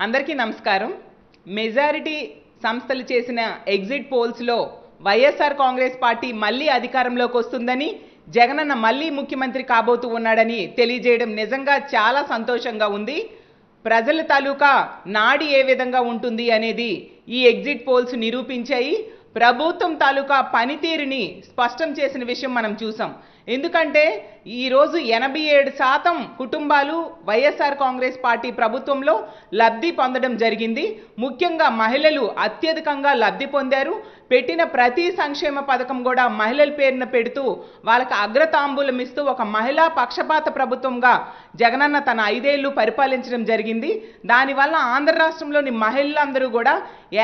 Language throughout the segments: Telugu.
అందరికీ నమస్కారం. మెజారిటీ సంస్థలు చేసిన ఎగ్జిట్ పోల్స్లో వైఎస్ఆర్ కాంగ్రెస్ పార్టీ మళ్ళీ అధికారంలోకి వస్తుందని, జగనన్న మళ్ళీ ముఖ్యమంత్రి కాబోతూ ఉన్నాడని తెలియజేయడం నిజంగా చాలా సంతోషంగా ఉంది. ప్రజల తాలూకా నాడి ఏ విధంగా ఉంటుంది అనేది ఈ ఎగ్జిట్ పోల్స్ నిరూపించాయి. ప్రభుత్వం తాలూకా పనితీరుని స్పష్టం చేసిన విషయం మనం చూసాం. ఎందుకంటే ఈరోజు 87% కుటుంబాలు వైఎస్ఆర్ కాంగ్రెస్ పార్టీ ప్రభుత్వంలో లబ్ధి పొందడం జరిగింది. ముఖ్యంగా మహిళలు అత్యధికంగా లబ్ధి పొందారు. పెట్టిన ప్రతి సంక్షేమ పథకం కూడా మహిళల పేరున పెడుతూ వాళ్ళకి అగ్రతాంబూలం ఇస్తూ ఒక మహిళా పక్షపాత ప్రభుత్వంగా జగనన్న తన 5 ఏళ్లు పరిపాలించడం జరిగింది. దానివల్ల ఆంధ్ర రాష్ట్రంలోని మహిళలందరూ కూడా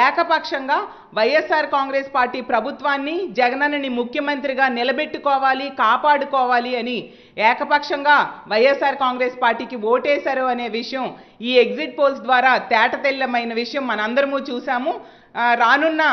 ఏకపక్షంగా వైఎస్ఆర్ కాంగ్రెస్ పార్టీ ప్రభుత్వాన్ని, జగనన్నని ముఖ్యమంత్రిగా నిలబెట్టుకోవాలి, కాపాడుకోవాలి అని ఏకపక్షంగా వైఎస్ఆర్ కాంగ్రెస్ పార్టీకి ఓటేశారు అనే విషయం ఈ ఎగ్జిట్ పోల్స్ ద్వారా తేటతెల్లమైన విషయం మనందరము చూసాము. రానున్న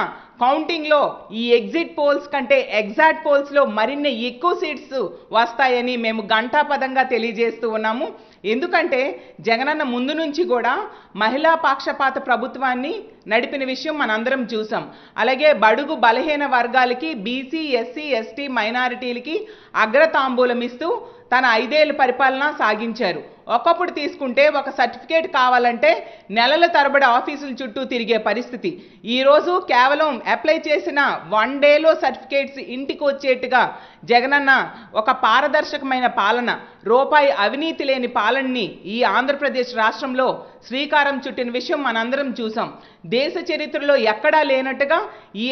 కౌంటింగ్లో ఈ ఎగ్జిట్ పోల్స్ కంటే ఎగ్జాక్ట్ పోల్స్లో మరిన్ని ఎక్కువ సీట్స్ వస్తాయని మేము ఘంటాపథంగా తెలియజేస్తూ ఉన్నాము. ఎందుకంటే జగనన్న ముందు నుంచి కూడా మహిళా పక్షపాత ప్రభుత్వాన్ని నడిపిన విషయం మనందరం చూసాం. అలాగే బడుగు బలహీన వర్గాలకి, బీసీ, ఎస్సీ, ఎస్టీ, మైనారిటీలకి అగ్రతాంబూలం ఇస్తూ తన 5 ఏళ్ల పరిపాలన సాగించారు. ఒకప్పుడు తీసుకుంటే ఒక సర్టిఫికేట్ కావాలంటే నెలల తరబడి ఆఫీసుల చుట్టూ తిరిగే పరిస్థితి. ఈరోజు కేవలం అప్లై చేసిన 1 డేలో సర్టిఫికేట్స్ ఇంటికి వచ్చేట్టుగా జగనన్న ఒక పారదర్శకమైన పాలన, రూపాయి అవినీతి లేని పాలనని ఈ ఆంధ్రప్రదేశ్ రాష్ట్రంలో శ్రీకారం చుట్టిన విషయం మనందరం చూసాం. దేశ చరిత్రలో ఎక్కడా లేనట్టుగా ఈ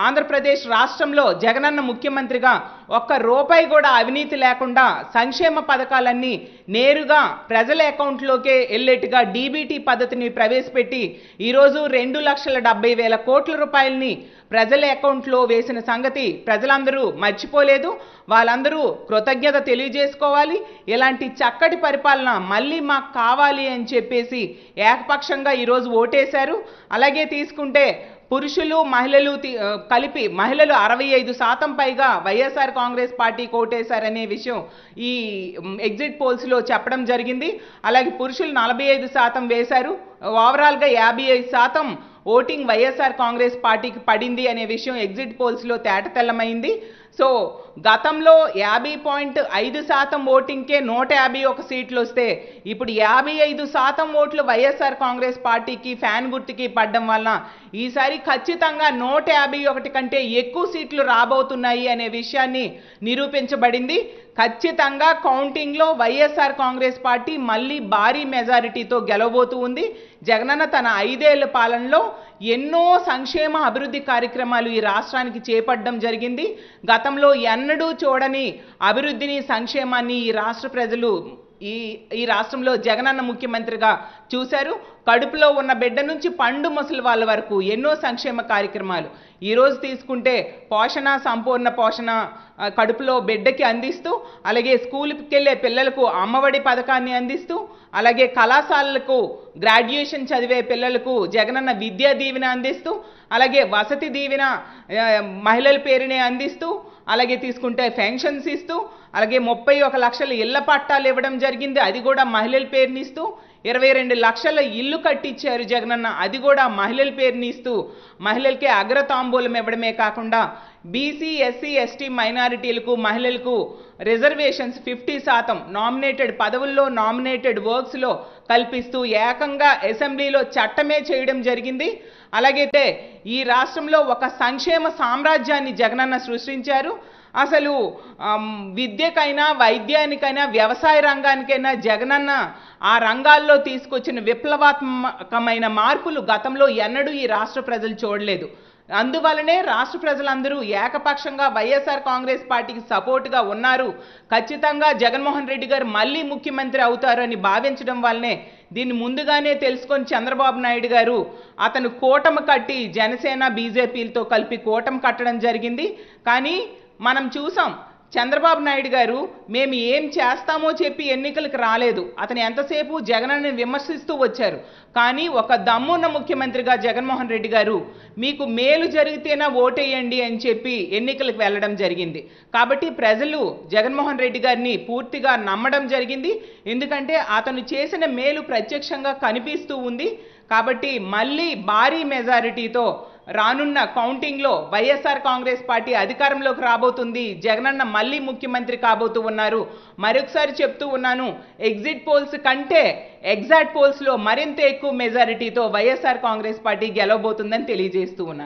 ఆంధ్రప్రదేశ్ రాష్ట్రంలో జగనన్న ముఖ్యమంత్రిగా ఒక్క రూపాయి కూడా అవినీతి లేకుండా సంక్షేమ పథకాలన్నీ నేరుగా ప్రజల అకౌంట్లోకే వెళ్ళేట్టుగా డీబీటీ పద్ధతిని ప్రవేశపెట్టి ఈరోజు 2,70,000 కోట్ల రూపాయలని ప్రజల అకౌంట్లో వేసిన సంగతి ప్రజలందరూ మర్చిపోలేదు. వాళ్ళందరూ కృతజ్ఞత తెలియజేసుకోవాలి. ఇలాంటి చక్కటి పరిపాలన మళ్ళీ మాకు కావాలి అని చెప్పేసి ఏకపక్షంగా ఈరోజు ఓటేశారు. అలాగే తీసుకుంటే పురుషులు, మహిళలు కలిపి మహిళలు 65% పైగా వైఎస్ఆర్ కాంగ్రెస్ పార్టీకి ఓటేశారనే విషయం ఈ ఎగ్జిట్ పోల్స్లో చెప్పడం జరిగింది. అలాగే పురుషులు 45% వేశారు. ఓవరాల్గా 55% ఓటింగ్ వైఎస్ఆర్ కాంగ్రెస్ పార్టీకి పడింది అనే విషయం ఎగ్జిట్ పోల్స్లో తేటతెల్లమైంది. సో గతంలో 50.5% ఓటింగ్కే 151 సీట్లు వస్తే ఇప్పుడు 55% ఓట్లు వైఎస్ఆర్ కాంగ్రెస్ పార్టీకి, ఫ్యాన్ గుర్తుకి పడడం వలన ఈసారి ఖచ్చితంగా 151 కంటే ఎక్కువ సీట్లు రాబోతున్నాయి అనే విషయాన్ని నిరూపించబడింది. ఖచ్చితంగా కౌంటింగ్లో వైఎస్ఆర్ కాంగ్రెస్ పార్టీ మళ్ళీ భారీ మెజారిటీతో గెలవబోతూ ఉంది. జగనన్న తన 5 ఏళ్ల పాలనలో ఎన్నో సంక్షేమ అభివృద్ధి కార్యక్రమాలు ఈ రాష్ట్రానికి చేపట్టడం జరిగింది. గతంలో ఎన్నడూ చూడని అభివృద్ధిని, సంక్షేమాన్ని ఈ రాష్ట్ర ప్రజలు ఈ రాష్ట్రంలో జగనన్న ముఖ్యమంత్రిగా చూశారు. కడుపులో ఉన్న బిడ్డ నుంచి పండు ముసలి వాళ్ళ వరకు ఎన్నో సంక్షేమ కార్యక్రమాలు. ఈరోజు తీసుకుంటే పోషణ, సంపూర్ణ పోషణ కడుపులో బిడ్డకి అందిస్తూ, అలాగే స్కూల్కి వెళ్ళే పిల్లలకు అమ్మఒడి పథకాన్ని అందిస్తూ, అలాగే కళాశాలలకు గ్రాడ్యుయేషన్ చదివే పిల్లలకు జగనన్న విద్యా దీవెన అందిస్తూ, అలాగే వసతి దీవెన మహిళల పేరునే అందిస్తూ, అలాగే తీసుకుంటే పెన్షన్స్ ఇస్తూ, అలాగే 31 లక్షల ఇళ్ల పట్టాలు ఇవ్వడం జరిగింది, అది కూడా మహిళల పేరునిస్తూ. 22 లక్షల ఇల్లు కట్టించారు జగనన్న, అది కూడా మహిళల పేరునిస్తూ. మహిళలకే అగ్రతాంబూలం ఇవ్వడమే కాకుండా బీసీ, ఎస్సీ, ఎస్టీ, మైనారిటీలకు, మహిళలకు రిజర్వేషన్స్ 50% నామినేటెడ్ పదవుల్లో, నామినేటెడ్ వర్క్స్లో కల్పిస్తూ ఏకంగా అసెంబ్లీలో చట్టమే చేయడం జరిగింది. అలాగైతే ఈ రాష్ట్రంలో ఒక సంక్షేమ సామ్రాజ్యాన్ని జగనన్న సృష్టించారు. అసలు విద్యకైనా, వైద్యానికైనా, వ్యవసాయ రంగానికైనా జగనన్న ఆ రంగాల్లో తీసుకొచ్చిన విప్లవాత్మకమైన మార్పులు గతంలో ఎన్నడూ ఈ రాష్ట్ర ప్రజలు చూడలేదు. అందువలనే రాష్ట్ర ప్రజలందరూ ఏకపక్షంగా వైఎస్ఆర్ కాంగ్రెస్ పార్టీకి సపోర్ట్గా ఉన్నారు. ఖచ్చితంగా జగన్మోహన్ రెడ్డి గారు మళ్ళీ ముఖ్యమంత్రి అవుతారని భావించడం వల్లనే దీన్ని ముందుగానే తెలుసుకొని చంద్రబాబు నాయుడు గారు అతను కూటమి కట్టి జనసేన, బీజేపీలతో కలిపి కూటమి కట్టడం జరిగింది. కానీ మనం చూసాం చంద్రబాబు నాయుడు గారు మేము ఏం చేస్తామో చెప్పి ఎన్నికలకు రాలేదు. అతను ఎంతసేపు జగనన్నని విమర్శిస్తూ వచ్చారు. కానీ ఒక దమ్మున్న ముఖ్యమంత్రిగా జగన్మోహన్ రెడ్డి గారు మీకు మేలు జరిగితేనా ఓటేయండి అని చెప్పి ఎన్నికలకు వెళ్ళడం జరిగింది. కాబట్టి ప్రజలు జగన్మోహన్ రెడ్డి గారిని పూర్తిగా నమ్మడం జరిగింది. ఎందుకంటే అతను చేసిన మేలు ప్రత్యక్షంగా కనిపిస్తూ ఉంది. కాబట్టి మళ్ళీ భారీ మెజారిటీతో రానున్న కౌంటింగ్లో వైఎస్ఆర్ కాంగ్రెస్ పార్టీ అధికారంలోకి రాబోతుంది. జగనన్న మళ్ళీ ముఖ్యమంత్రి కాబోతూ ఉన్నారు. మరొకసారి చెప్తూ ఉన్నాను, ఎగ్జిట్ పోల్స్ కంటే ఎగ్జాక్ట్ పోల్స్లో మరింత ఎక్కువ మెజారిటీతో వైఎస్ఆర్ కాంగ్రెస్ పార్టీ గెలవబోతుందని తెలియజేస్తూ ఉన్నాను.